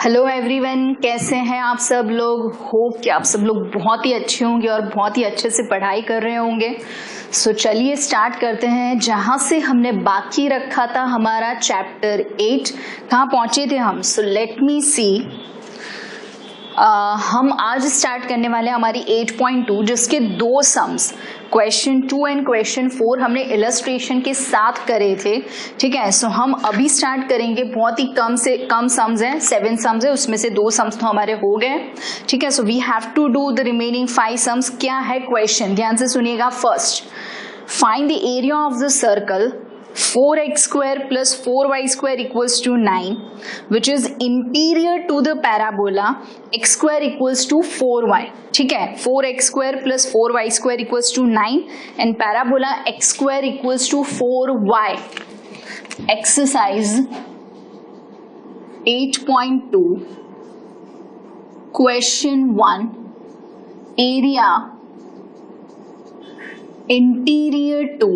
Hello everyone, कैसे हैं आप सब लोग। होप कि आप सब लोग बहुत ही अच्छे होंगे और बहुत ही अच्छे से पढ़ाई कर रहे होंगे। सो चलिए स्टार्ट करते हैं जहां से हमने बाकी रखा था हमारा चैप्टर 8। कहाँ पहुंचे थे हम? सो लेट मी सी। हम आज स्टार्ट करने वाले हैं हमारी 8.2 जिसके दो सम्स क्वेश्चन 2 एंड क्वेश्चन 4 हमने इलस्ट्रेशन के साथ करे थे। ठीक है, सो हम अभी स्टार्ट करेंगे। बहुत ही कम से कम सम्स हैं, 7 सम्स है, उसमें से 2 सम्स तो हमारे हो गए। ठीक है, so we have to do the remaining 5 sums. क्या है क्वेश्चन, ध्यान से सुनिएगा। First, find the area of the circle 4x square plus 4y square equals to 9 which is interior to the parabola x square equals to 4y. ठीक है, 4x square plus 4y square equals to 9 and parabola x square equals to 4y. Exercise 8.2 question 1, area interior to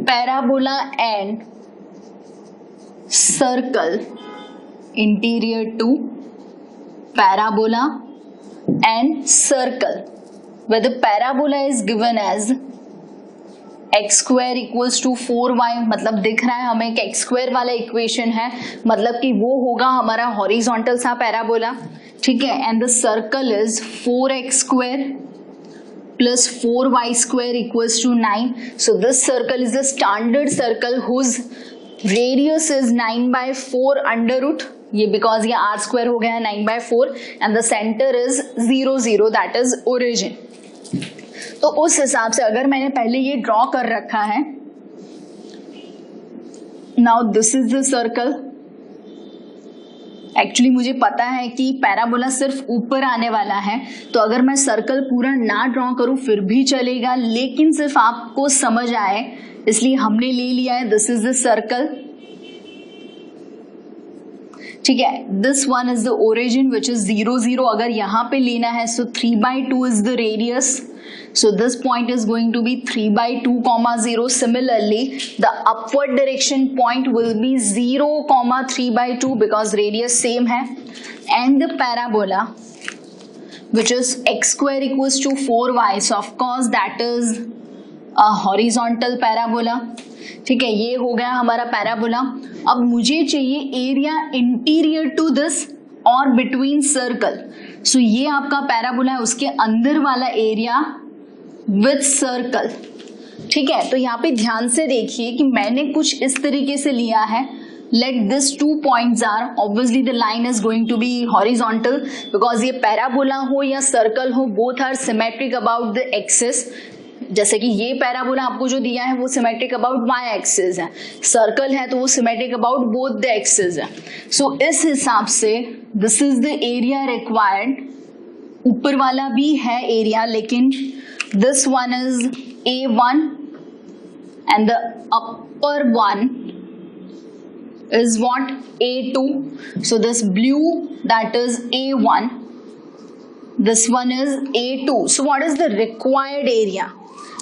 parabola and circle, interior to parabola and circle, where the parabola is given as x square equals to 4y। मतलब दिख रहा है हमें कि x square वाला equation है, मतलब कि वो होगा हमारा हॉरिजॉन्टल सा पैराबोला। ठीक है, and the circle is 4x square plus 4y square equals to 9. So this circle is a standard circle whose radius is 9/4 under root, ये because ये r square हो गया है 9/4 and the center is 0 0, that is origin। तो उस हिसाब से अगर मैंने पहले ये ड्रॉ कर रखा है, now this is the circle। Actually मुझे पता है कि पैराबोला सिर्फ ऊपर आने वाला है, तो अगर मैं सर्कल पूरा ना ड्रॉ करूं फिर भी चलेगा, लेकिन सिर्फ आपको समझ आए इसलिए हमने ले लिया है। This is the circle. ठीक है, this one is the origin which is 0 0। अगर यहां पे लेना है सो 3/2 is the radius, so this point is going to be 3/2, 0. Similarly, the upward direction point will be 0, 3/2 because radius same है, and the parabola which is x square equals to 4y, so of course that is a horizontal parabola। ठीक है, ये हो गया हमारा parabola. अब मुझे चाहिए एरिया इंटीरियर टू दिस और बिटवीन सर्कल। सो ये आपका पैराबोला है, उसके अंदर वाला एरिया विथ सर्कल। ठीक है, तो यहाँ पे ध्यान से देखिए कि मैंने कुछ इस तरीके से लिया है। Let this 2 points are, obviously the line is going to be horizontal because ये पैराबोला हो या सर्कल हो, both are symmetric about the axis. जैसे कि ये पैराबोला आपको जो दिया है वो सिमेट्रिक अबाउट वाई एक्सिस है, सर्कल है तो वो symmetric about both the axis है। सो इस हिसाब से this is the area required. ऊपर वाला भी है एरिया, लेकिन this one is A1 and the upper one is what? A2. So this blue, that is A1, this one is A2. So what is the required area?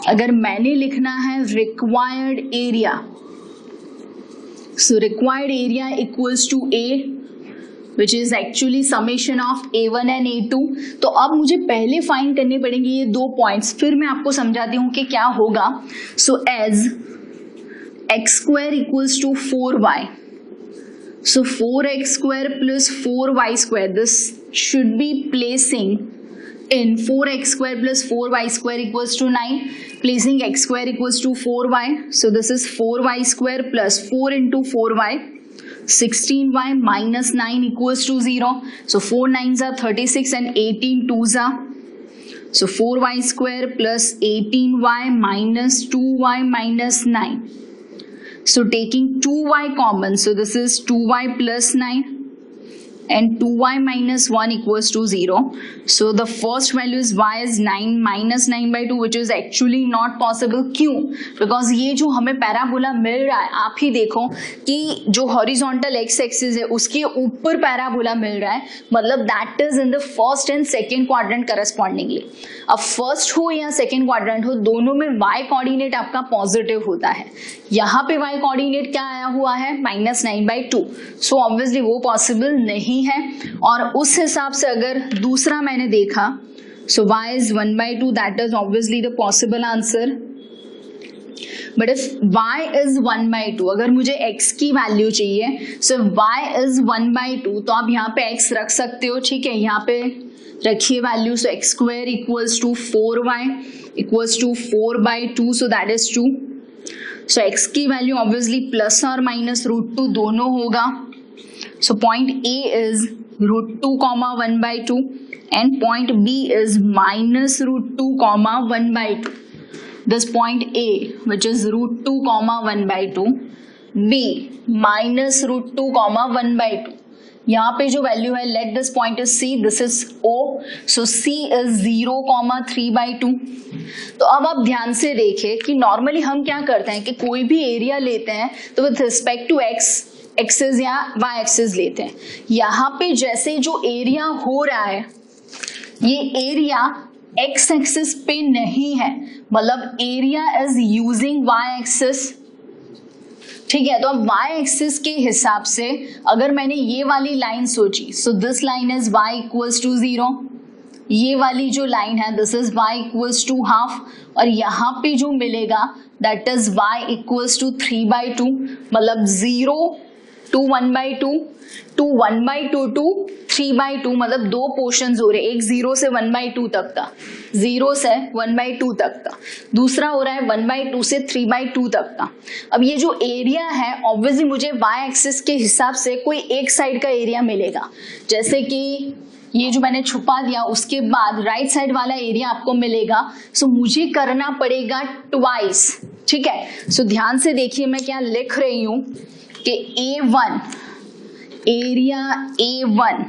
अगर मैंने लिखना है required area, so required area equals to A, which is actually summation of A1 and A2। तो अब मुझे पहले find करने पड़ेंगे ये 2 पॉइंट्स, फिर मैं आपको समझाती हूँ कि क्या होगा। So as x square equals to 4y, so 4x square plus 4y square, this should be placing in 4x square plus 4y square equals to 9, placing x square equals to 4y, so this is 4y square plus 4 into 4y, 16y minus 9 equals to 0. So 4 9s are 36 and 18 2s are, so 4y square plus 18y minus 2y minus 9. So taking 2y common, so this is 2y plus 9 and 2y minus 1 equals to 0. So the first value is y is 9 minus 9 by 2, which is actually not possible. क्यों? Because ये जो हमें parabola मिल रहा है, आप ही देखो कि जो हॉरिजॉन्टल एक्स एक्सिस है उसके ऊपर पैराबोला मिल रहा है, मतलब that is in the first and second quadrant correspondingly. अब फर्स्ट हो या सेकेंड क्वाड्रेंट हो, दोनों में y कोऑर्डिनेट आपका पॉजिटिव होता है. यहाँ पे y कोऑर्डिनेट क्या आया हुआ है? -9/2. सो ऑब्वियसली वो पॉसिबल नहीं है. और उस हिसाब से अगर दूसरा मैंने देखा, सो y is 1/2, that is obviously the possible answer. But if y is 1/2, अगर मुझे x की वैल्यू चाहिए, सो y is 1/2, तो आप यहाँ पे x रख सकते हो. ठीक है, यहाँ पे रखिए value. So x square equals to 4y equals to 4/2, so that is 2. So x की वैल्यू ऑब्वियसली प्लस और माइनस √2 दोनों होगा. So point A is √2, 1/2 and point B is minus √2, 1/2. This point A, which is √2, 1/2, B minus √2, 1/2. यहाँ पे जो value है, let this point is C, this is O, so C is 0, 3/2. तो अब आप ध्यान से देखें कि नॉर्मली हम क्या करते हैं कि कोई भी एरिया लेते हैं तो with respect to x axis या y एक्सिस लेते हैं. यहाँ पे जैसे जो एरिया हो रहा है, ये एरिया x एक्सिस पे नहीं है, मतलब area is using y axis. ठीक है, तो अब y एक्सिस के हिसाब से अगर मैंने ये वाली लाइन सोची, so this line is y equals to 0. ये वाली जो लाइन है, this is y equals to half. और यहाँ पे जो मिलेगा that is y equals to 3/2, मतलब 0 to 1/2 to 1/2 to 3/2, मतलब दो पोर्शंस हो रहे हैं. एक 0 से 1/2 तक का, 0 से 1/2 तक का, दूसरा हो रहा है 1/2 से 3/2 तक का. अब ये जो एरिया है, ऑब्वियसली मुझे y एक्सिस के हिसाब से कोई एक साइड का एरिया मिलेगा. जैसे कि ये जो मैंने छुपा दिया, उसके बाद राइट साइड वाला एरिया आपको मिलेगा. सो मुझे करना पड़ेगा ट्वाइस. ठीक है, सो ध्यान से देखिए मैं क्या लिख रही हूं कि A1 एरिया A1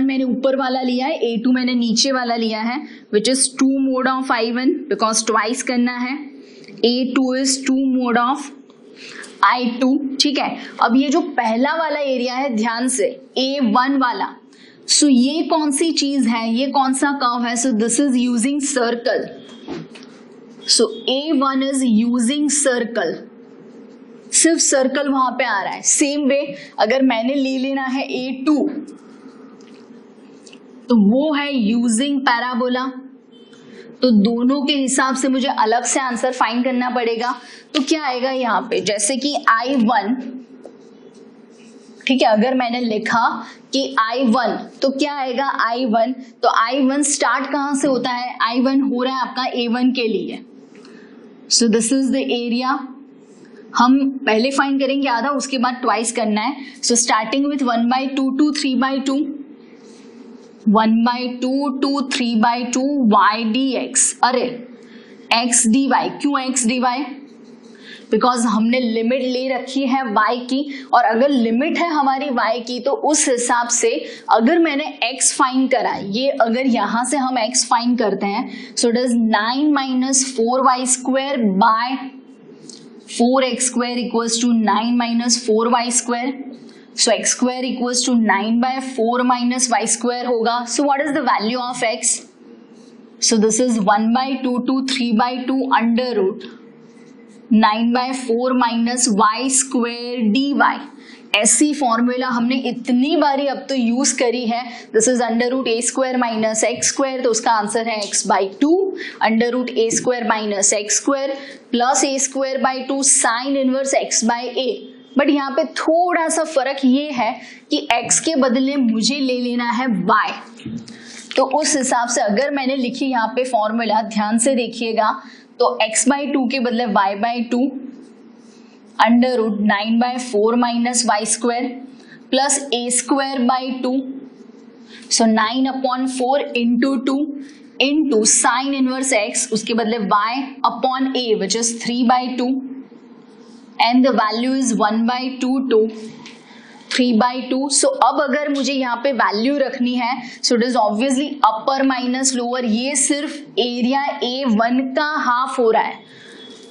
मैंने ऊपर वाला लिया है, A2 मैंने नीचे वाला लिया है, which is 2 mod of I1 because twice करना है. A2 is 2 mod of I2. ठीक है, अब ये जो पहला वाला एरिया है, ध्यान से A1 वाला, सो ये कौन सी चीज है, ये कौन सा कर्व है? सो this is using circle. So A1 is using circle, सिर्फ सर्कल वहां पे आ रहा है. सेम वे अगर मैंने ले लेना है A2, तो वो है यूजिंग पैराबोला. तो दोनों के हिसाब से मुझे अलग से आंसर फाइंड करना पड़ेगा. तो क्या आएगा यहाँ पे, जैसे कि I1, ठीक है, अगर मैंने लिखा कि I1, तो क्या आएगा I1, तो I1 स्टार्ट कहां से होता है? I1 हो रहा है आपका A1 के लिए. सो दिस इज द एरिया. हम पहले फाइंड करेंगे आधा, उसके बाद ट्वाइस करना है. So starting with 1/2 to 3/2, 1/2 to 3/2 y dx. अरे x dy, क्यों x dy? बिकॉज हमने लिमिट ले रखी है y की, और अगर लिमिट है हमारी y की तो उस हिसाब से अगर मैंने x फाइंड करा, ये अगर यहां से हम x फाइंड करते हैं, so it is 9 - 4y² by 4x square equals to 9 - 4y square. So x square equals to 9/4 minus y square होगा. So what is the value of x? So this is 1/2 to 3/2 under root 9/4 minus y square dy. ऐसी formula हमने इतनी बारी अब तो use करी है. This is under root a square minus x square, तो उसका आंसर है x/2 under root a square minus x square plus a square by 2 sine inverse x/a. But यहाँ पे थोड़ा सा फर्क ये है कि x के बदले मुझे ले लेना है y. तो उस हिसाब से अगर मैंने लिखी यहाँ पे फॉर्मूला, ध्यान से देखिएगा, तो x/2 के बदले y/2 under root 9/4 minus y square plus a square by 2. So 9/4 into 2 into sine inverse x, उसके बदले y/a which is 3/2 and the value is 1/2 to 3/2। So अब अगर मुझे यहाँ पे वैल्यू रखनी है, so it is obviously upper minus lower. ये सिर्फ एरिया A1 का हाफ हो रहा है।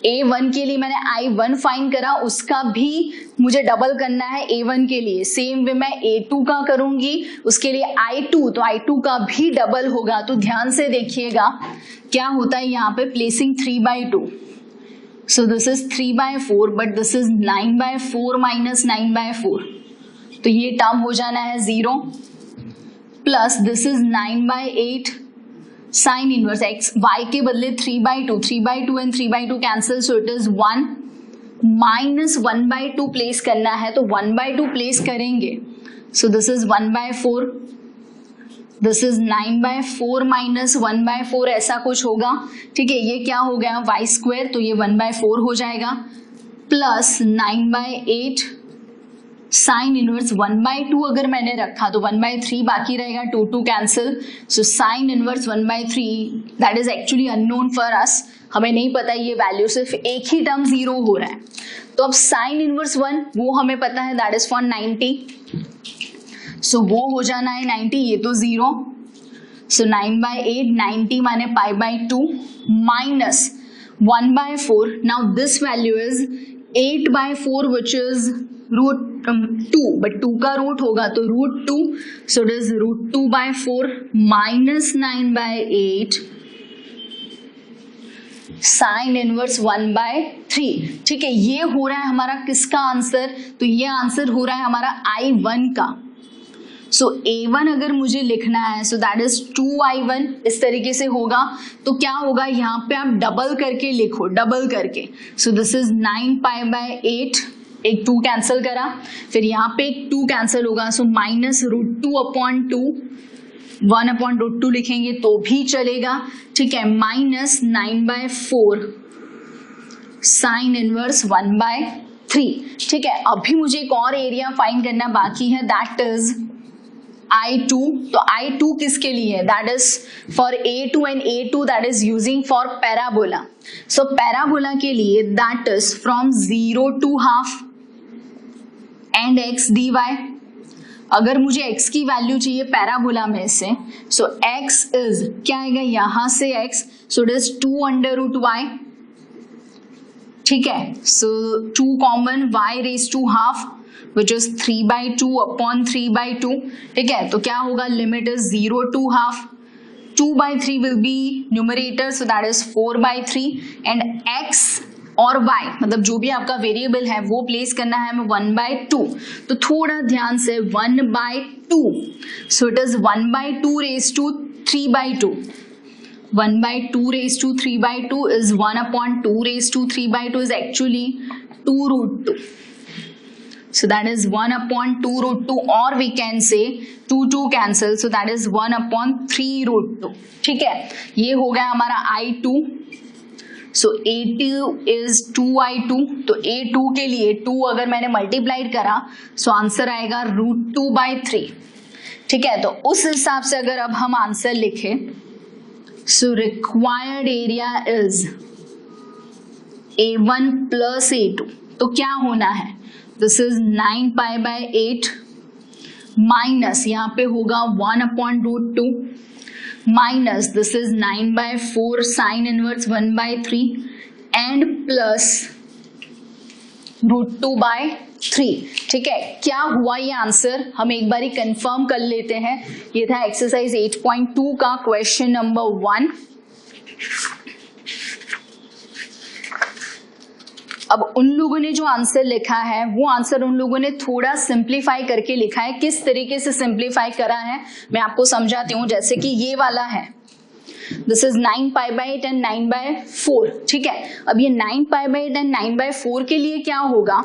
A1 के लिए मैंने I1 फाइंड करा, उसका भी मुझे डबल करना है A1 के लिए। सेम वे मैं A2 का करूंगी, उसके लिए I2, तो I2 का भी डबल होगा। तो ध्यान से देखिएगा क्या होता है यहाँ पे, placing 3/2। So this is 3/4 but this is 9/4 minus 9/4, तो ये टर्म हो जाना है 0 plus this is 9/8 sine inverse x, y के बदले 3/2, 3/2 and 3/2 cancel, so it is 1 minus 1/2 place करना है, तो 1/2 प्लेस करेंगे, सो this is 1/4, this is 9/4 minus 1/4 ऐसा कुछ होगा। ठीक है, ये क्या हो गया y स्क्वायर, तो ये 1/4 हो जाएगा प्लस 9/8 साइन इनवर्स 1/2 अगर मैंने रखा तो 1/3 बाकी रहेगा, 2 cancel, so sine inverse 1/3 that is actually unknown for us, हमें नहीं पता ये वैल्यू, सिर्फ एक ही टर्म 0 हो रहा है। तो अब साइन इनवर्स 1 वो हमें पता है दैट इज फॉर 90, सो वो हो जाना है 90, ये तो 0, सो 9/8 90 माने π/2 minus 1/4, now this value is 8/4 which is √2, but 2 का रूट होगा तो √2, so it is √2/4 minus 9/8 sine inverse 1/3। ठीक है, ये हो रहा है हमारा किसका आंसर, तो ये आंसर हो रहा है हमारा I1 का। सो A1 अगर मुझे लिखना है, सो दैट इज 2I1, इस तरीके से होगा। तो क्या होगा यहाँ पे आप डबल करके लिखो, डबल करके, सो दिस इज 9π/8, एक 2 कैंसिल करा, फिर यहाँ पे एक 2 कैंसिल होगा, सो माइनस √2/2, 1/√2 लिखेंगे तो भी चलेगा। ठीक है, माइनस 9/4 साइन इनवर्स 1/3। ठीक है, अभी मुझे एक और एरिया फाइंड करना बाकी है, दैट इज I2। तो I2 किसके लिए है, that is for A2 and A2 that is using for parabola. So parabola के लिए that is from 0 to half and x dy। अगर मुझे x की वैल्यू चाहिए पैराबोला में से, सो x इज क्या आएगा यहाँ से x, so it is 2√y। ठीक है, so 2 common, y raise to half which is 3/2 upon 3/2। ठीक है, तो क्या होगा, limit is 0 to half, 2/3 will be numerator, so that is 4/3 and x और y मतलब जो भी आपका वेरिएबल है वो प्लेस करना है हमें 1/2। तो थोड़ा ध्यान से 1/2, so it is 1/2 raised to 3/2, 1/2 raised to 3/2 is 1/2 raised to 3/2 is actually 2√2, so that is 1/2√2, or we can say 2 cancel, so that is 1/3√2। ठीक है, ये हो गया हमारा I2। So A2 is 2I2, तो A2 के लिए 2 अगर मैंने मल्टीप्लाइड करा, सो आंसर आएगा √2/3। ठीक है, तो उस हिसाब से अगर अब हम आंसर लिखें, so required area is A1 plus A2, तो क्या होना है, दिस इज 9π/8 माइनस यहाँ पे होगा 1/√2 minus this is 9/4 sign inverse 1/3 and plus √2/3। ठीक है, क्या हुआ ये आंसर हम एक बारी कंफर्म कर लेते हैं। ये था एक्सरसाइज 8.2 का क्वेश्चन नंबर 1। अब उन लोगों ने जो आंसर लिखा है वो आंसर उन लोगों ने थोड़ा सिंप्लीफाई करके लिखा है। किस तरीके से सिंप्लीफाई करा है मैं आपको समझाती हूँ। जैसे कि ये वाला है, दिस इज 9π/8 एंड 9/4। ठीक है, अब ये 9π/8 एंड 9/4 के लिए क्या होगा,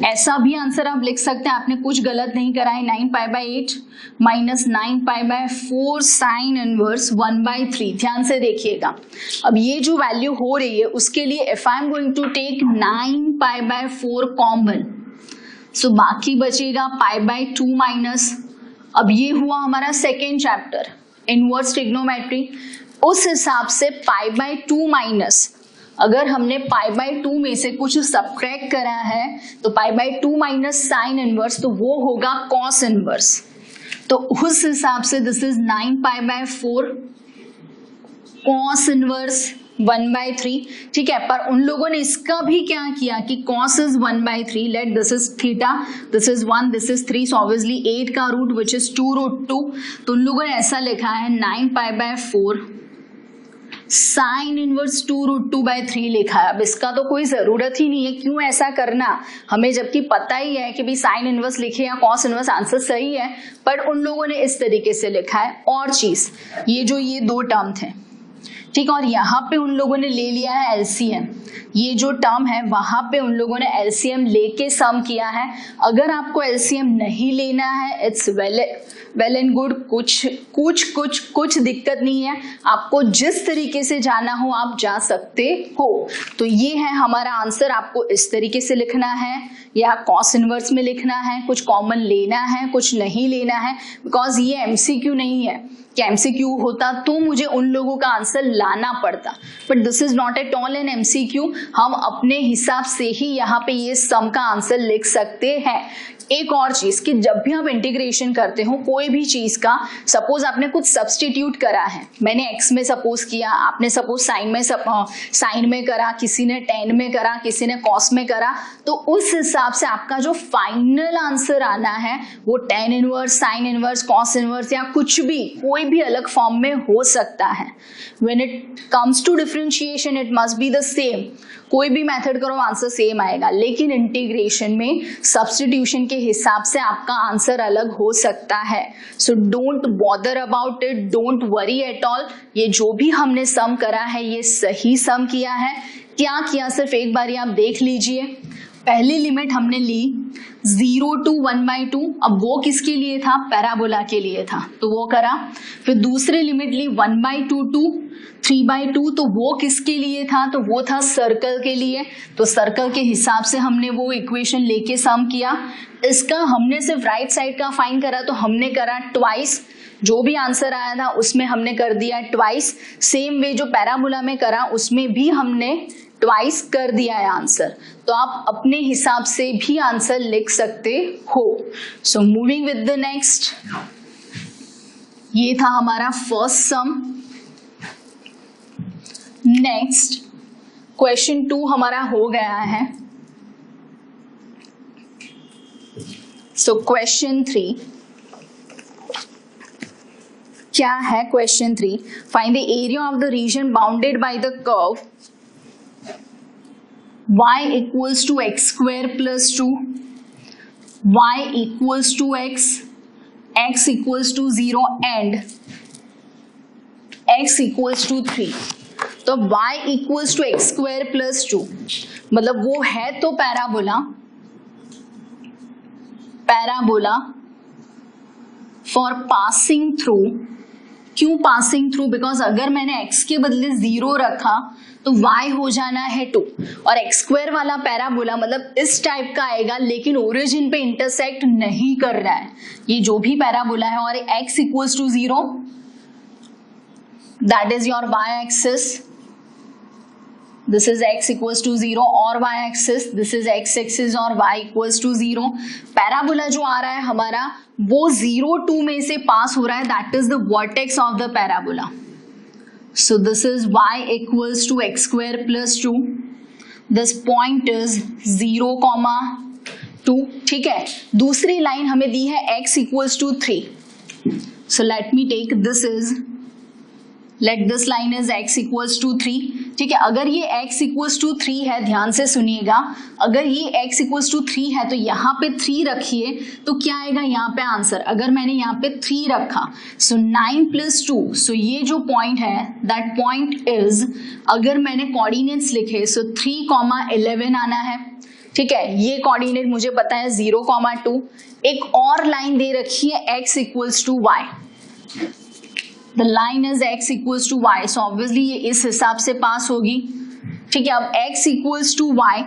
ऐसा भी आंसर आप लिख सकते हैं, आपने कुछ गलत नहीं करा है। 9π/8 माइनस 9π/4 साइन इनवर्स 1/3। ध्यान से देखिएगा, अब ये जो वैल्यू हो रही है उसके लिए if I am going to take 9π/4 common, so बाकी बचेगा π/2 माइनस। अब ये हुआ हमारा सेकेंड चैप्टर इनवर्स ट्रिग्नोमेट्री। उस हिसाब से π/2 माइनस अगर हमने पाई बाय 2 में से कुछ सब्ट्रैक्ट करा है तो pi by 2 minus sine inverse, तो वो होगा कॉस इनवर्स। तो उस हिसाब से this is 9 pi by 4 cos inverse 1/3। ठीक है, पर उन लोगों ने इसका भी क्या किया कि cos is 1/3, let this is theta, this is 1, this is 3, so obviously 8 का रूट विच इज 2√2, तो उन लोगों ने ऐसा लिखा है 9 पाई बाय 4 साइन इनवर्स 2√2/3 लिखा है। अब इसका तो कोई जरूरत ही नहीं है, क्यों ऐसा करना, हमें जबकि पता ही है कि भाई साइन इनवर्स लिखे या कॉस इनवर्स, आंसर सही है, पर उन लोगों ने इस तरीके से लिखा है। और चीज ये दो टर्म थे, ठीक, और यहाँ पे उन लोगों ने ले लिया है एलसीएम, ये जो टर्म है वहां पे उन लोगों ने एलसीएम लेके सम किया है। अगर आपको एलसीएम नहीं लेना है, इट्स वेल एंड गुड, कुछ दिक्कत नहीं है, आपको जिस तरीके से जाना हो आप जा सकते हो। तो ये है हमारा आंसर, आपको इस तरीके से लिखना है या कॉस इनवर्स में लिखना है, कुछ कॉमन लेना है, कुछ नहीं लेना है, बिकॉज ये एमसीक्यू नहीं है कि एमसीक्यू होता तो मुझे उन लोगों का आंसर लाना पड़ता, but this is not at all an MCQ. हम अपने हिसाब से ही यहाँ पे ये सम का आंसर लिख सकते हैं। एक और चीज कि जब भी आप इंटीग्रेशन करते हो कोई भी चीज का, सपोज आपने कुछ सब्सटीट्यूट करा है, मैंने x में सपोज किया, आपने सपोज साइन में करा, किसी ने tan में करा, किसी ने cos में करा, तो उस हिसाब से आपका जो फाइनल आंसर आना है वो tan inverse, sine inverse, cos inverse या कुछ भी, कोई भी अलग फॉर्म में हो सकता है। When it comes to differentiation it must be the same, कोई भी मेथड करो आंसर सेम आएगा, लेकिन इंटीग्रेशन में सब्स्टिट्यूशन के हिसाब से आपका आंसर अलग हो सकता है। So don't bother about it, don't worry at all. ये जो भी हमने सम करा है ये सही सम किया है। क्या किया, सिर्फ एक बार आप देख लीजिए। पहली लिमिट हमने ली 0 to 1/2, अब वो किसके लिए था, पैराबोला के लिए था, तो वो करा। फिर दूसरी लिमिट ली 1/2 to 3/2, तो वो किसके लिए था, तो वो था सर्कल के लिए, तो सर्कल के हिसाब से हमने वो इक्वेशन लेके सम किया। इसका हमने सिर्फ राइट साइड का फाइंड करा, तो हमने करा ट्वाइस, जो भी आंसर आया था उसमें हमने कर दिया ट्वाइस। सेम वे जो पैराबोला में करा उसमें भी हमने ट्वाइस कर दिया है आंसर, तो आप अपने हिसाब से भी आंसर लिख सकते हो। So moving with the next, ये था हमारा फर्स्ट सम। नेक्स्ट क्वेश्चन 2 हमारा हो गया है। सो क्वेश्चन 3 क्या है, question 3, find the area of the reason bounded by the curve y equals to x square plus 2, y equals to x, x equals to 0 and x equals to 3। तो y equals to x square plus 2 मतलब वो है तो parabola for passing through. क्यों passing through, because अगर मैंने x के बदले 0 रखा तो y हो जाना है 2, और x स्क्वायर वाला पैराबोला मतलब इस टाइप का आएगा, लेकिन ओरिजिन पे इंटरसेक्ट नहीं कर रहा है ये जो भी पैराबोला है, और x equals to 0 that is your y axis, this is x equals to 0, और y axis this is x axis, और y इक्वल्स टू 0। पैराबोला जो आ रहा है हमारा वो 0 2 में से पास हो रहा है, that is the vertex of the parabola. So this is y equals to x square plus 2. This point is 0,2. ठीक है, दूसरी लाइन हमें दी है x equals to 3. So let me take this line is x equals to 3. ठीक है, अगर ये x equals to 3 है, ध्यान से सुनिएगा, अगर ये x equals to 3 है तो यहाँ पे 3 रखिए तो क्या आएगा यहाँ पे आंसर। अगर मैंने यहाँ पे 3 रखा, सो 9 + 2, सो ये जो पॉइंट है दैट पॉइंट इज, अगर मैंने कोऑर्डिनेट्स लिखे सो 3,11 आना है। ठीक है, ये कोऑर्डिनेट मुझे पता है 0,2। एक और लाइन दे रखी है x equals to y, the line is x equals to y, so obviously ये इस हिसाब से पास होगी। ठीक है, अब x equals to y,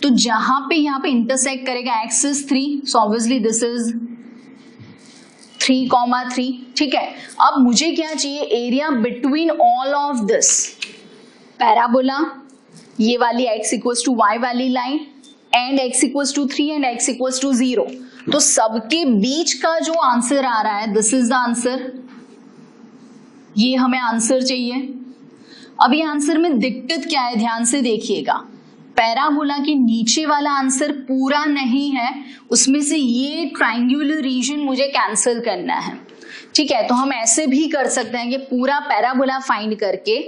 तो जहां पे यहाँ पे इंटरसेक्ट करेगा x is 3, so obviously this is 3,3। ठीक है, अब मुझे क्या चाहिए, area between all of this parabola ये वाली x इक्वल्स टू y वाली line and x equals to 3 and x equals to 0, तो सबके बीच का जो आंसर आ रहा है दिस इज द आंसर, ये हमें आंसर चाहिए। अब ये आंसर में दिक्कत क्या है, ध्यान से देखिएगा, पैराबोला के नीचे वाला आंसर पूरा नहीं है, उसमें से ये ट्रायंगुलर रीजन मुझे कैंसिल करना है। ठीक है, तो हम ऐसे भी कर सकते हैं कि पूरा पैराबोला फाइंड करके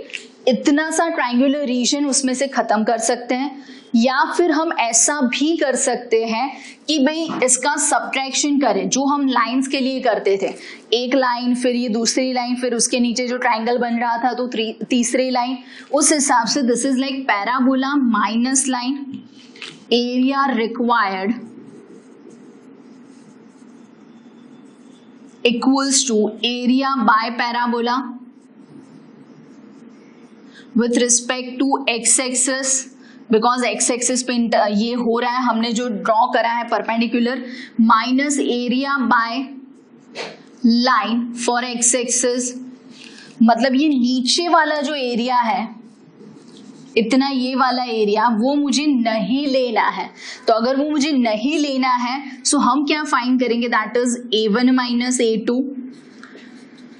इतना सा ट्रायंगुलर रीजन उसमें से खत्म कर सकते हैं, या फिर हम ऐसा भी कर सकते हैं कि भाई इसका सब्ट्रैक्शन करें, जो हम लाइंस के लिए करते थे, एक लाइन फिर ये दूसरी लाइन फिर उसके नीचे जो ट्रायंगल बन रहा था तो तीसरी लाइन, उस हिसाब से this is like parabola minus line, area required equals to area by parabola with respect to x axis, because x axis पे ये हो रहा है, हमने जो ड्रॉ करा है perpendicular, minus area by line for x axis, मतलब ये नीचे वाला जो एरिया है, इतना ये वाला एरिया, वो मुझे नहीं लेना है। तो अगर वो मुझे नहीं लेना है सो हम क्या फाइंड करेंगे, that is a1 minus a2।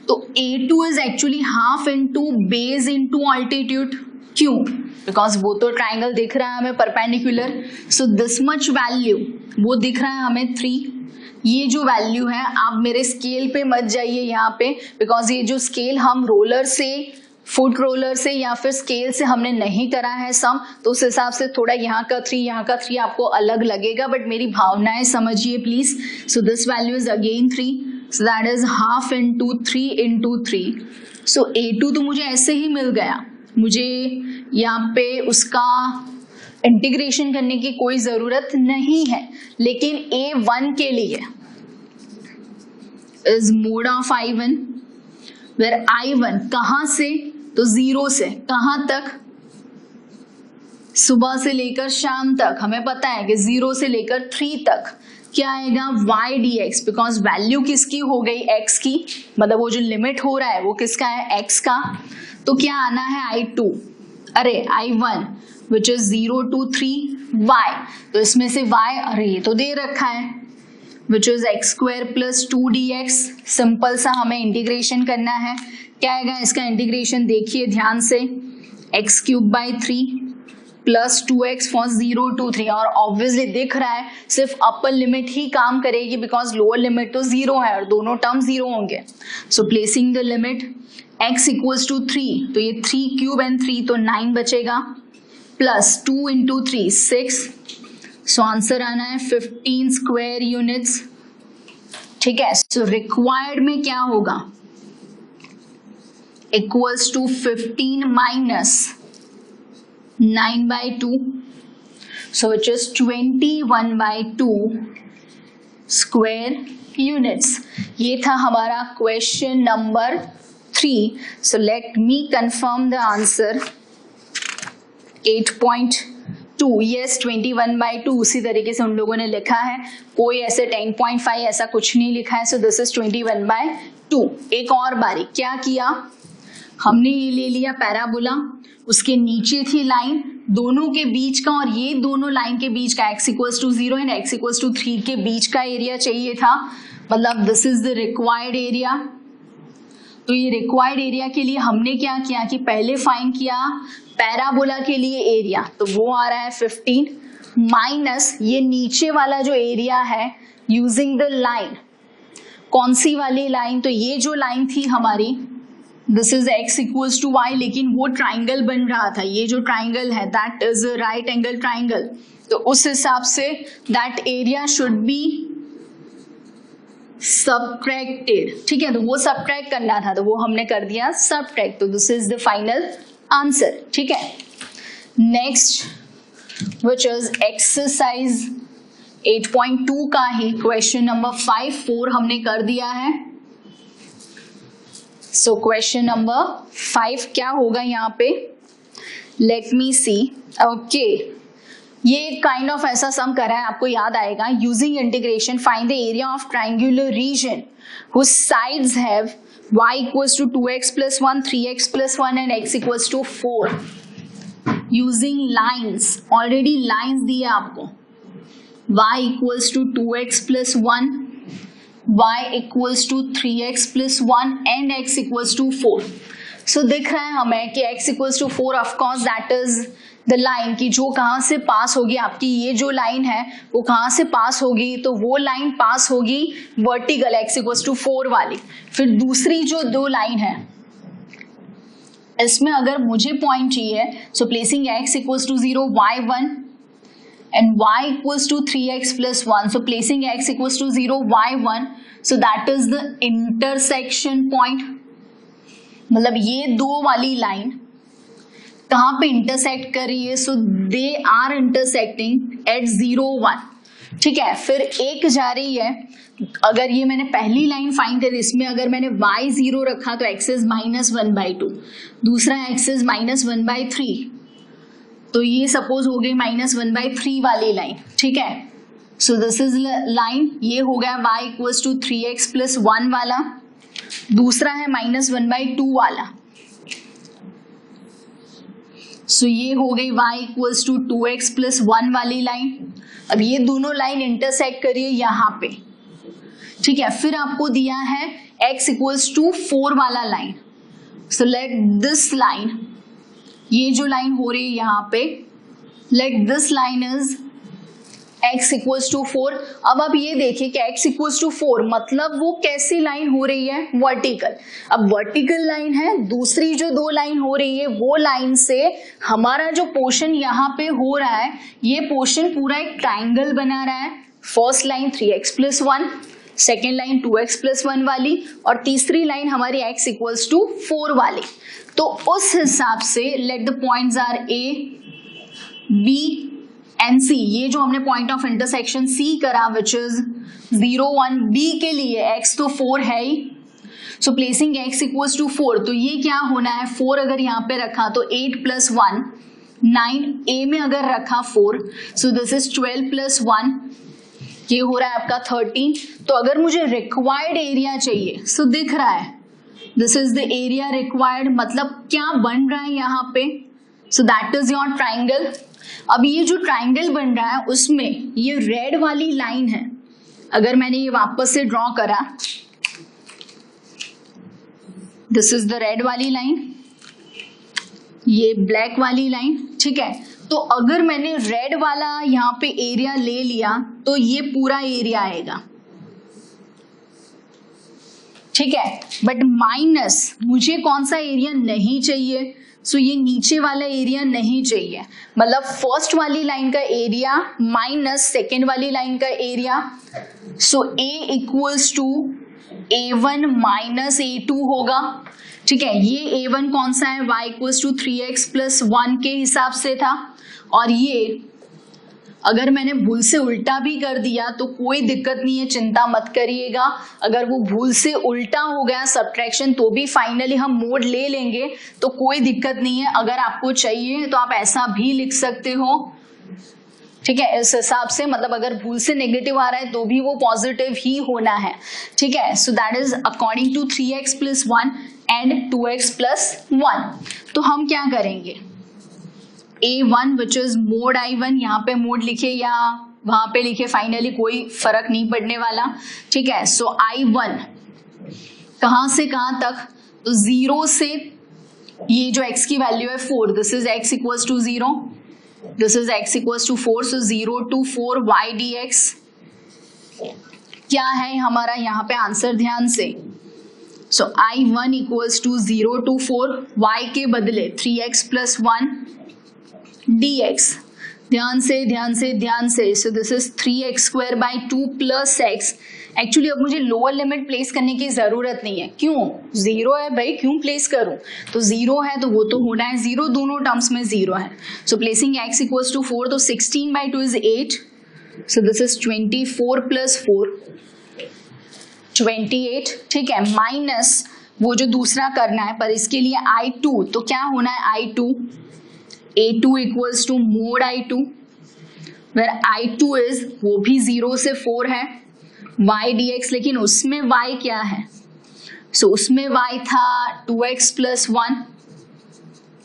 तो a2 is actually half into base into altitude, क्यों, बिकॉज वो तो ट्राइंगल दिख रहा है हमें perpendicular, so this much value वो दिख रहा है हमें 3। ये जो वैल्यू है, आप मेरे स्केल पे मत जाइए यहाँ पे, बिकॉज ये जो स्केल हम रोलर से, फुट रोलर से या फिर स्केल से हमने नहीं करा है सम, तो उस हिसाब से थोड़ा यहाँ का 3 यहाँ का 3 आपको अलग लगेगा, बट मेरी भावनाएं समझिए please. So this value is again 3, so that is half into 3 into 3, so a2 तो मुझे ऐसे ही मिल गया, मुझे यहाँ पे उसका इंटीग्रेशन करने की कोई जरूरत नहीं है, लेकिन a1 के लिए is mod of I1 where I1 कहाँ से, तो 0 से कहाँ तक, सुबह से लेकर शाम तक, हमें पता है कि 0 से लेकर 3 तक क्या आएगा, y dx, बिकॉज वैल्यू किसकी हो गई, x की, मतलब वो जो लिमिट हो रहा है वो किसका है, x का, तो क्या आना है I2, अरे I1 which is 0 to 3 y, तो इसमें से y, अरे ये तो दे रखा है, which is x square plus 2 dx, simple सा हमें इंटीग्रेशन करना है, क्या आएगा इसका इंटीग्रेशन, देखिए ध्यान से, x cube by 3 plus 2x for 0 to 3, और ऑब्वियसली दिख रहा है सिर्फ अपर लिमिट ही काम करेगी, बिकॉज लोअर लिमिट तो 0 है और दोनों टर्म 0 होंगे। So placing the limit x equals to 3, तो ये 3 क्यूब एंड 3 तो 9 बचेगा, प्लस 2 इंटू 3 6, सो आंसर आना है 15 स्क्वायर यूनिट्स। ठीक है, सो रिक्वायर्ड में क्या होगा, equals to 15 minus 9 by 2, so which is 21 by 2 square units। ये था हमारा question number 3। so let me confirm the answer, 8.2, yes 21 by 2 उसी तरीके से उन लोगों ने लिखा है, कोई ऐसे 10.5 ऐसा कुछ नहीं लिखा है, so this is 21 by 2। एक और बारी क्या किया, हमने ये ले लिया पैराबोला, उसके नीचे थी लाइन, दोनों के बीच का और ये दोनों लाइन के बीच का x equals to 0 and x equals to 3 के बीच का एरिया चाहिए था, मतलब this is the required area. तो ये रिक्वायर्ड एरिया के लिए हमने क्या किया कि पहले फाइंड किया पैराबोला के लिए एरिया, तो वो आ रहा है 15 माइनस ये नीचे वाला जो एरिया है यूजिंग द लाइन, कौन सी वाली लाइन, तो ये जो लाइन थी हमारी, this is x equals to y, लेकिन वो ट्राइंगल बन रहा था, ये जो ट्राइंगल है that is a right angle triangle, तो उस हिसाब say that area should be subtracted. ठीक है, तो वो सबट्रैक्ट करना था, तो वो हमने कर दिया सबट्रैक्ट, तो this is the final answer. ठीक है, नेक्स्ट विच इज एक्सरसाइज 8.2 का ही क्वेश्चन नंबर 5, 4 हमने कर दिया है। सो क्वेश्चन नंबर 5 क्या होगा यहाँ पे, लेट मी सी। ओके, ये काइंड ऑफ ऐसा सम करा है, आपको याद आएगा, using integration find the area of triangular region whose sides have y equals to 2x plus 1, 3x plus 1 and x equals to 4। Using lines, already lines दिए आपको, y equals to 2x plus 1, y equals to 3x plus 1 and x equals to 4. So दिख रहा है हमें कि x equals to 4, of course that is the line की जो कहाँ से पास होगी, आपकी ये जो लाइन है वो कहाँ से पास होगी, तो वो लाइन पास होगी वर्टिकल x इक्वल्स टू 4 वाली. फिर दूसरी जो दो लाइन है इसमें अगर मुझे पॉइंट चाहिए, so placing x equals to 0, y1 and y equals to 3x plus 1, so placing x equals to 0, y1, so that is the intersection point. मतलब ये दो वाली लाइन कहाँ पे इंटरसेक्ट कर रही है, सो दे आर इंटरसेक्टिंग एट 0, 1. ठीक है, फिर एक जा रही है, अगर ये मैंने पहली लाइन फाइंड करी, इसमें अगर मैंने y 0 रखा तो x इज -1/2, दूसरा x इज -1/3, तो ये सपोज हो गई -1/3 वाली लाइन. ठीक है, सो दिस इज लाइन, ये हो गया y equals to 3x plus 1 वाला, दूसरा है -1/2 वाला. सो ये हो गई y equals to 2x plus 1 वाली लाइन. अब ये दोनों लाइन इंटरसेक्ट करिए यहाँ पे. ठीक है, फिर आपको दिया है x इक्वल्स टू 4 वाला line. So let this line, ये जो लाइन हो रही है यहाँ पे, let this line is x equals to 4. अब आप ये देखिए कि x इक्वल्स टू 4 मतलब वो कैसी लाइन हो रही है, वर्टिकल. अब वर्टिकल लाइन है, दूसरी जो दो लाइन हो रही है वो लाइन से हमारा जो पोर्शन यहाँ पे हो रहा है, ये पोर्शन पूरा एक ट्राइंगल बना रहा है. First line 3x plus 1, second line 2x plus 1 वाली, और तीसरी लाइन हमारी x इक्वल्स टू 4 वाली. तो उस हिसाब से let the points are A, B and C. ये जो हमने पॉइंट ऑफ इंटरसेक्शन C करा विच इज 0, 1, B के लिए x तो 4 है ही, सो प्लेसिंग x इक्वल्स टू 4, तो ये क्या होना है, 4 अगर यहाँ पे रखा तो 8 प्लस 1 9, A में अगर रखा 4, सो दिस इज 12 प्लस 1, ये हो रहा है आपका 13. तो अगर मुझे रिक्वायर्ड एरिया चाहिए, सो दिख रहा है this is the area required, मतलब क्या बन रहा है यहाँ पे, सो दैट इज योर ट्राइंगल. अब ये जो ट्राइंगल बन रहा है उसमें ये रेड वाली लाइन है, अगर मैंने ये वापस से ड्रॉ करा, दिस इज द रेड वाली लाइन, ये ब्लैक वाली लाइन. ठीक है, तो अगर मैंने रेड वाला यहाँ पे एरिया ले लिया तो ये पूरा एरिया आएगा. ठीक है, बट माइनस मुझे कौन सा एरिया नहीं चाहिए, सो ये नीचे वाला एरिया नहीं चाहिए, मतलब फर्स्ट वाली लाइन का एरिया माइनस सेकेंड वाली लाइन का area. So A equals to A1 minus A2 होगा. ठीक है, ये A1 कौन सा है, y equals to 3x plus 1 के हिसाब से था, और ये अगर मैंने भूल से उल्टा भी कर दिया तो कोई दिक्कत नहीं है, चिंता मत करिएगा. अगर वो भूल से उल्टा हो गया सब्ट्रैक्शन तो भी फाइनली हम मोड ले लेंगे, तो कोई दिक्कत नहीं है. अगर आपको चाहिए तो आप ऐसा भी लिख सकते हो. ठीक है, इस हिसाब से, मतलब अगर भूल से नेगेटिव आ रहा है तो भी वो पॉजिटिव ही होना है. ठीक है, so that is according to 3x plus 1 and 2x plus 1. तो हम क्या करेंगे, A1 which is mode I1, यहाँ पे मोड लिखे या वहां पे लिखे, फाइनली कोई फर्क नहीं पड़ने वाला. ठीक है, सो I1 कहां से कहां तक, तो 0 से ये जो x की वैल्यू है 4, this is x equals to 0, this is x equals to 4, so 0 to 4 y dx. क्या है हमारा यहाँ पे आंसर, ध्यान से. सो I1 equals to 0 to 4, y के बदले 3x प्लस 1 dx. ध्यान से ध्यान से ध्यान से, सो this is 3x square by 2 plus x. Actually अब मुझे लोअर लिमिट प्लेस करने की जरूरत नहीं है, क्यों, 0 है भाई, क्यों प्लेस करूं, तो 0 है तो वो तो होना है 0, दोनों टर्म्स में 0 है. सो प्लेसिंग x इक्वल्स टू 4, तो 16 by 2 is 8, so this is 24 plus 4 28. ठीक है, माइनस वो जो दूसरा करना है, पर इसके लिए I2, तो क्या होना है I2, A2 equals to mod I2, where I2 is, वो भी 0 से 4 है, y dx, लेकिन उसमें y क्या है, सो उसमें y था 2x प्लस 1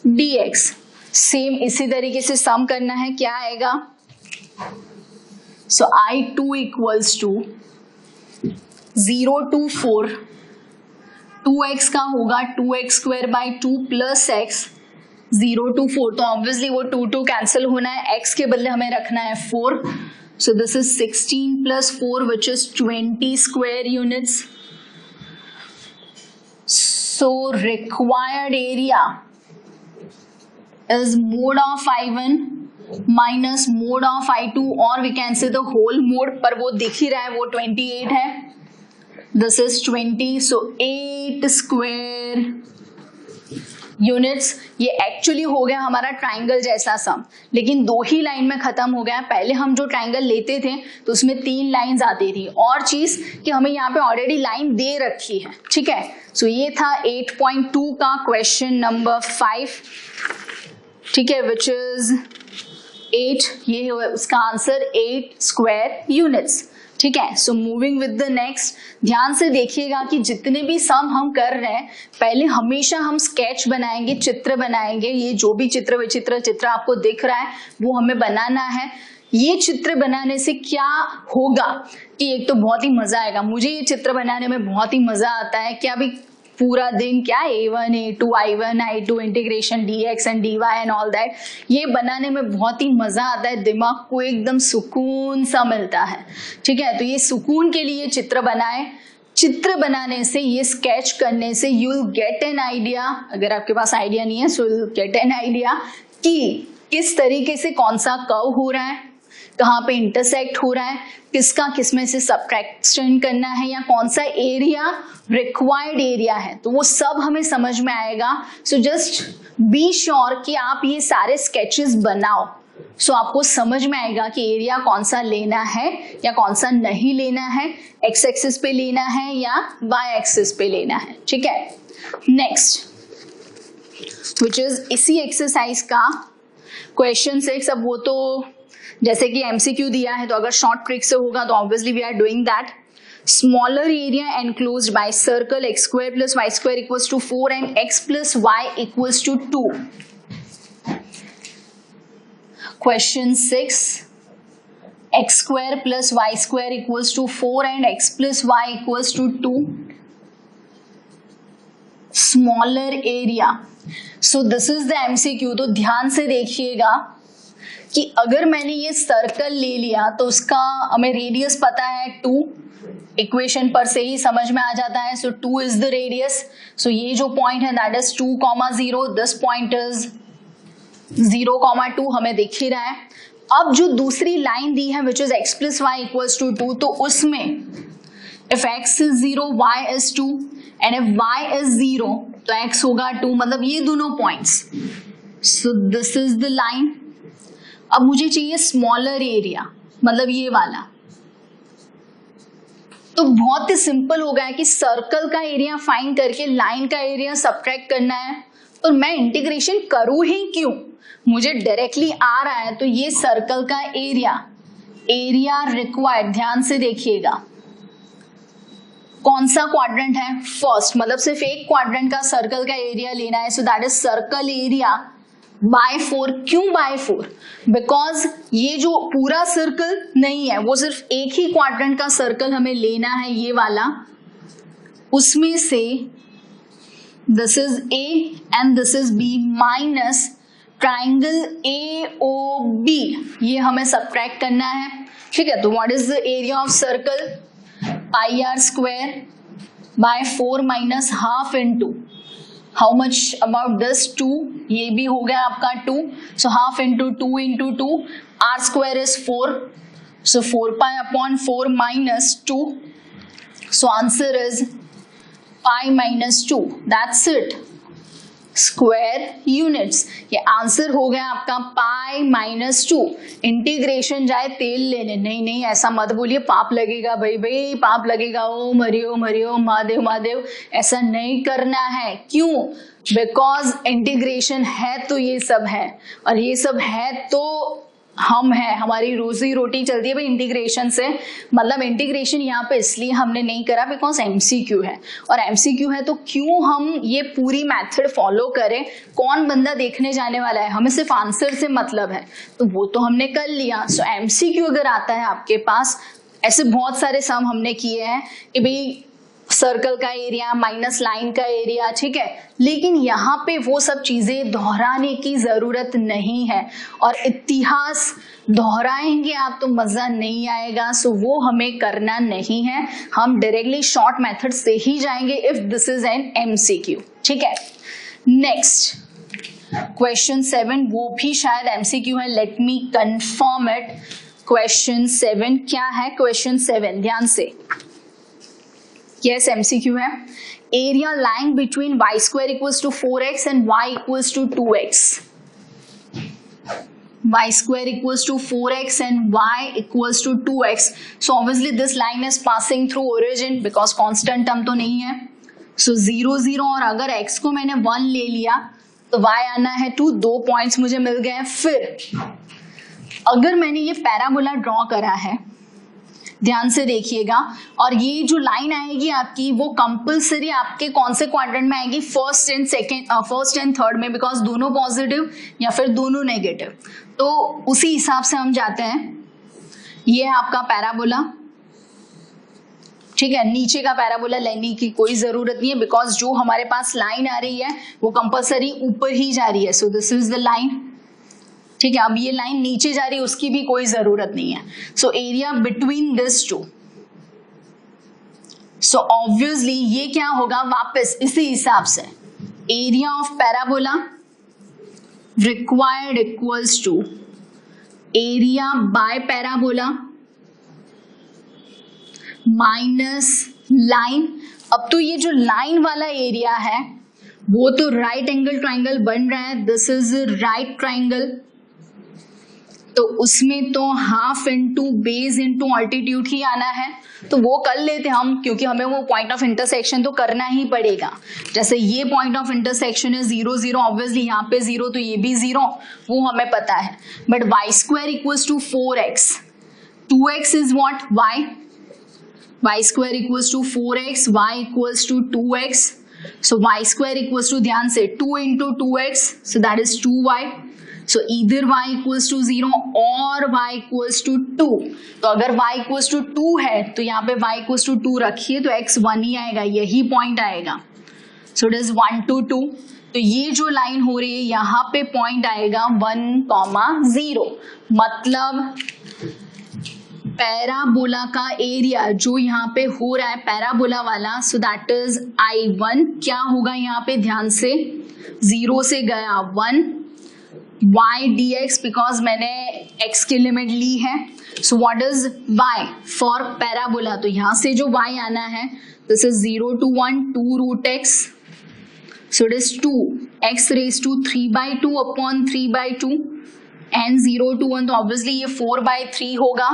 dx. सेम इसी तरीके से सम करना है, क्या आएगा? सो I2 equals to 0 to 4, 2x का होगा 2x square by 2 plus x, 0 to 4, तो ऑब्वियसली वो 2 कैंसिल होना है, x के बदले हमें रखना है 4, सो this is 16 plus 4 which is 20 square units. So required area is mode of I1 minus mode of I2, और we can say the whole mode, पर वो दिख ही रहा है वो 28 है. This is 20, so 8 square units. ये एक्चुअली हो गया हमारा ट्राइंगल जैसा सम, लेकिन 2 ही लाइन में खत्म हो गया. पहले हम जो ट्राइंगल लेते थे तो उसमें 3 लाइंस आती थी, और चीज कि हमें यहाँ पे ऑलरेडी लाइन दे रखी है, ठीक है. सो ये था 8.2 का क्वेश्चन नंबर 5, ठीक है, विच इज 8, ये है उसका आंसर 8 स्क्वायर यूनिट्स, ठीक है. So moving with the next, ध्यान से देखिएगा कि जितने भी सम हम कर रहे हैं पहले हमेशा हम स्केच बनाएंगे, चित्र बनाएंगे. ये जो भी चित्र विचित्र चित्र आपको दिख रहा है वो हमें बनाना है. ये चित्र बनाने से क्या होगा कि एक तो बहुत ही मजा आएगा, मुझे ये चित्र बनाने में बहुत ही मजा आता है. क्या भी पूरा दिन क्या A1 A2 I1 I2 integration dx and dy and all that, ये बनाने में बहुत ही मजा आता है, दिमाग को एकदम सुकून सा मिलता है, ठीक है. तो ये सुकून के लिए चित्र बनाए. चित्र बनाने से, ये स्केच करने से you will get an idea, अगर आपके पास आइडिया नहीं है so you will get an idea कि किस तरीके से कौन सा कर्व हो रहा है, कहाँ पे इंटरसेक्ट हो रहा है, किसका किसमें से सबट्रैक्शन करना है, या कौन सा एरिया रिक्वायर्ड एरिया है, तो वो सब हमें समझ में आएगा. सो जस्ट बी श्योर कि आप ये सारे स्केचेस बनाओ, सो आपको समझ में आएगा कि एरिया कौन सा लेना है या कौन सा नहीं लेना है, एक्स एक्सिस पे लेना है या वाई एक्सिस पे लेना है, ठीक है. नेक्स्ट विच इज इसी एक्सरसाइज का क्वेश्चन 6. अब वो तो जैसे कि MCQ दिया है, तो अगर शॉर्ट ट्रिक से होगा तो obviously we are doing that. Smaller area enclosed by circle x square plus y square equals to 4 and x plus y equals to 2. Question 6. X square plus y square equals to 4 and x plus y equals to 2. Smaller area. So this is the MCQ. तो ध्यान से देखिएगा कि अगर मैंने ये circle ले लिया तो उसका हमें रेडियस पता है 2, इक्वेशन पर से ही समझ में आ जाता है. So 2 is the radius. सो ये जो पॉइंट है that is 2,0, this point is 0,2, हमें दिख ही रहा है. अब जो दूसरी लाइन दी है which is x plus y equals to 2, तो उसमें if x is 0 y is 2 and if y is 0 तो x होगा 2, मतलब ये दोनों points. So this is the line. अब मुझे चाहिए स्मॉलर एरिया, मतलब ये वाला. तो बहुत ही सिंपल हो गया है कि सर्कल का एरिया फाइंड करके लाइन का एरिया सबट्रैक्ट करना है. और मैं इंटीग्रेशन करूं ही क्यों, मुझे डायरेक्टली आ रहा है. तो ये सर्कल का एरिया रिक्वायर्ड, ध्यान से देखिएगा कौन सा क्वाड्रेंट है, फर्स्ट, मतलब सिर्फ एक क्वाड्रेंट का सर्कल का एरिया लेना है. So that is circle area bye 4. क्यों बाय 4? बिकॉज ये जो पूरा सर्कल नहीं है, वो सिर्फ एक ही क्वाड्रेंट का सर्कल हमें लेना है, ये वाला. उसमें से this is A and this is B minus triangle AOB, ये हमें सबट्रैक्ट करना है, ठीक है. तो what is the area of circle? Pi r square by 4 minus half into how much about this 2, ये भी हो गया आपका 2. So half into 2 into 2, r square is 4, so 4 pi upon 4 minus 2. So answer is pi minus 2. That's it. Square units, ये answer हो गया आपका पाई minus 2. Integration जाए तेल लेने, नहीं ऐसा मत बोलिए, पाप लगेगा भाई पाप लगेगा. ओ मरियो महादेव महादेव, ऐसा नहीं करना है. क्यों? बिकॉज इंटीग्रेशन है तो ये सब है, और ये सब है तो हम है, हमारी रोजी रोटी चलती है भाई इंटीग्रेशन से। मतलब इंटीग्रेशन यहाँ पे इसलिए हमने नहीं करा बिकॉज एमसीक्यू है, और एमसीक्यू है तो क्यों हम ये पूरी मेथड फॉलो करें, कौन बंदा देखने जाने वाला है, हमें सिर्फ आंसर से मतलब है, तो वो तो हमने कर लिया। सो एमसीक्यू अगर आता है आपके पास, ऐसे बहुत सारे सम हमने किए हैं कि भाई सर्कल का एरिया माइनस लाइन का एरिया, ठीक है, लेकिन यहाँ पे वो सब चीजें दोहराने की जरूरत नहीं है, और इतिहास दोहराएंगे आप तो मजा नहीं आएगा, सो वो हमें करना नहीं है। हम डायरेक्टली शॉर्ट मेथड से ही जाएंगे if this is an MCQ, ठीक है। नेक्स्ट क्वेश्चन 7, वो भी शायद एमसीक्यू है, let me confirm it. Question 7 क्या है? क्वेश्चन 7 ध्यान से, यस एमसीक्यू है। Area lying between y square equals to 4x and y equals to 2x, y square equals to 4x and y equals to 2x। So obviously this line is passing through origin because constant term तो नहीं है, सो 0 0, और अगर x को मैंने 1 ले लिया तो y आना है 2, 2 पॉइंट्स मुझे मिल गए। फिर अगर मैंने ये पैराबोला ड्रॉ करा है, ध्यान से देखिएगा, और ये जो लाइन आएगी आपकी वो कंपलसरी आपके कौन से क्वाड्रेंट में आएगी? फर्स्ट एंड थर्ड में, बिकॉज दोनों पॉजिटिव या फिर दोनों नेगेटिव, तो उसी हिसाब से हम जाते हैं। ये है आपका पैराबोला, ठीक है, नीचे का पैराबोला लेने की कोई जरूरत नहीं है बिकॉज जो हमारे पास लाइन आ रही है वो कंपलसरी ऊपर ही जा रही है, सो दिस इज द लाइन, ठीक है। अब ये लाइन नीचे जा रही है, उसकी भी कोई जरूरत नहीं है। So area between this two, so obviously ये क्या होगा? वापस इसी हिसाब से area of parabola required equals to area by parabola minus line. अब तो ये जो लाइन वाला एरिया है वो तो राइट एंगल ट्राइंगल बन रहा है, दिस इज राइट ट्राइंगल, तो उसमें तो half into base into altitude ही आना है, तो वो कर लेते हम, क्योंकि हमें वो पॉइंट ऑफ इंटरसेक्शन तो करना ही पड़ेगा। जैसे ये पॉइंट ऑफ इंटरसेक्शन है 0 0, ऑब्वियसली यहाँ पे 0 तो ये भी 0, वो हमें पता है। But y square equals to 4x, 2x is what? y square equals to 4x, y equals to 2x, so y square equals to, ध्यान से, 2 into 2x, so that is 2y। So either y equals to 0 और y equals to 2, तो अगर y equals to 2 है तो यहाँ पे y equals to 2 रखिए तो x 1 ही आएगा, यही पॉइंट आएगा। So it is 1 to 2, तो ये जो लाइन हो रही है यहाँ पे पॉइंट आएगा 1, 0, मतलब पैराबोला का एरिया जो यहाँ पे हो रहा है पैराबोला वाला, सो दैट इज I1, क्या होगा यहाँ पे? ध्यान से, 0 से गया 1, y dx बिकॉज मैंने x की लिमिट ली है, so what is y for parabola? तो यहाँ से जो y आना है this is 0 to 1, 2 root x, so it is 2x raised to 3/2 upon 3/2 and 0 to 1, तो ऑब्वियसली ये 4/3 होगा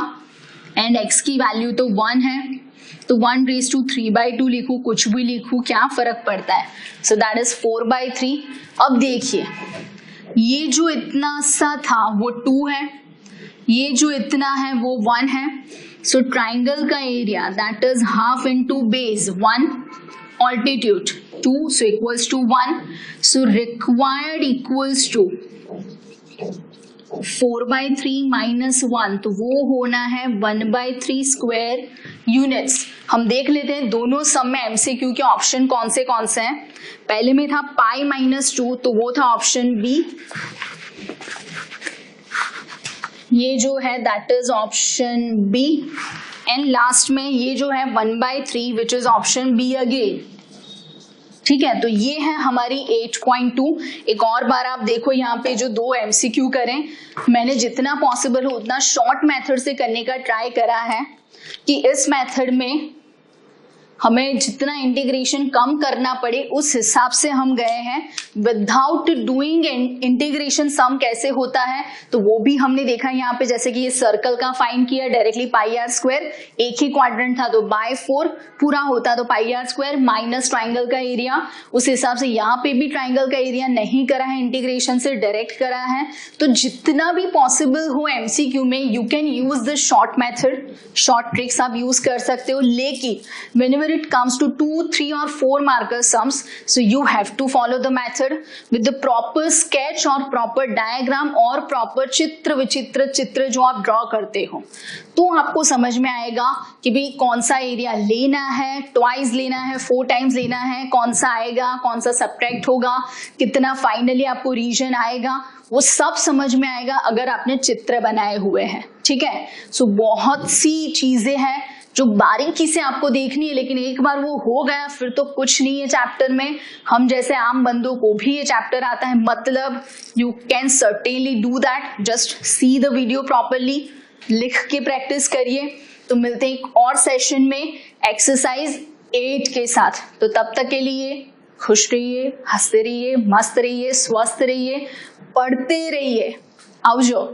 एंड x की वैल्यू तो 1 है, तो 1 raised to 3/2 लिखूं, कुछ भी लिखूं, क्या फर्क पड़ता है? So that is 4/3। अब देखिए ये जो इतना सा था वो 2 है, ये जो इतना है वो 1 है, सो ट्राइंगल का area that is half into base 1, altitude 2, so equals to 1, so required equals to 4/3 minus 1, तो वो होना है 1/3 स्क्वायर यूनिट्स। हम देख लेते हैं दोनों सम में एमसीक्यू के ऑप्शन कौन से हैं। पहले में था पाई -2, तो वो था ऑप्शन बी, ये जो है that is option B, and last में ये जो है 1/3 which is option B again, ठीक है। तो ये है हमारी 8.2। एक और बार आप देखो यहाँ पे जो 2 एमसीक्यू करें, मैंने जितना पॉसिबल हो उतना शॉर्ट मेथड से करने का ट्राई करा है कि इस मेथड में हमें जितना इंटीग्रेशन कम करना पड़े उस हिसाब से हम गए हैं। विदाउट डूइंग इंटीग्रेशन सम कैसे होता है तो वो भी हमने देखा यहाँ पे, जैसे कि ये सर्कल का फाइंड किया डायरेक्टली पाई आर स्क्वायर, एक ही क्वाड्रेंट था तो बाय 4 पूरा होता तो पाई आर स्क्वायर माइनस ट्राइंगल का एरिया, उस हिसाब से यहाँ पे भी ट्राइंगल का एरिया नहीं करा है इंटीग्रेशन से, डायरेक्ट करा है। तो जितना भी पॉसिबल हो एमसीक्यू में you can use the short method, short tricks आप यूज कर सकते हो, लेकिन whenever it comes to 2, 3 or 4 marker sums, so you have to follow the method with the proper sketch और proper diagram और proper चित्र विचित्र चित्र जो आप ड्रॉ करते हो, तो आपको समझ में आएगा कि भाई कौन सा एरिया लेना है, ट्वाइस लेना है, 4 टाइम्स लेना है, कौन सा आएगा, कौन सा सब्ट्रैक्ट होगा, कितना फाइनली आपको रीजन आएगा, वो सब समझ में आएगा अगर आपने चित्र बनाए हुए हैं। ठीक है, सो बहुत सी चीजें हैं जो बारीकी से आपको देखनी है, लेकिन एक बार वो हो गया फिर तो कुछ नहीं है चैप्टर में। हम जैसे आम बंदों को भी ये चैप्टर आता है, मतलब you can certainly do that, just see the video properly, लिख के प्रैक्टिस करिए। तो मिलते हैं एक और सेशन में एक्सरसाइज 8 के साथ, तो तब तक के लिए खुश रहिए, हंसते रहिए, मस्त रहिए, स्वस्थ रहिए, पढ़ते रहिए। आवजो।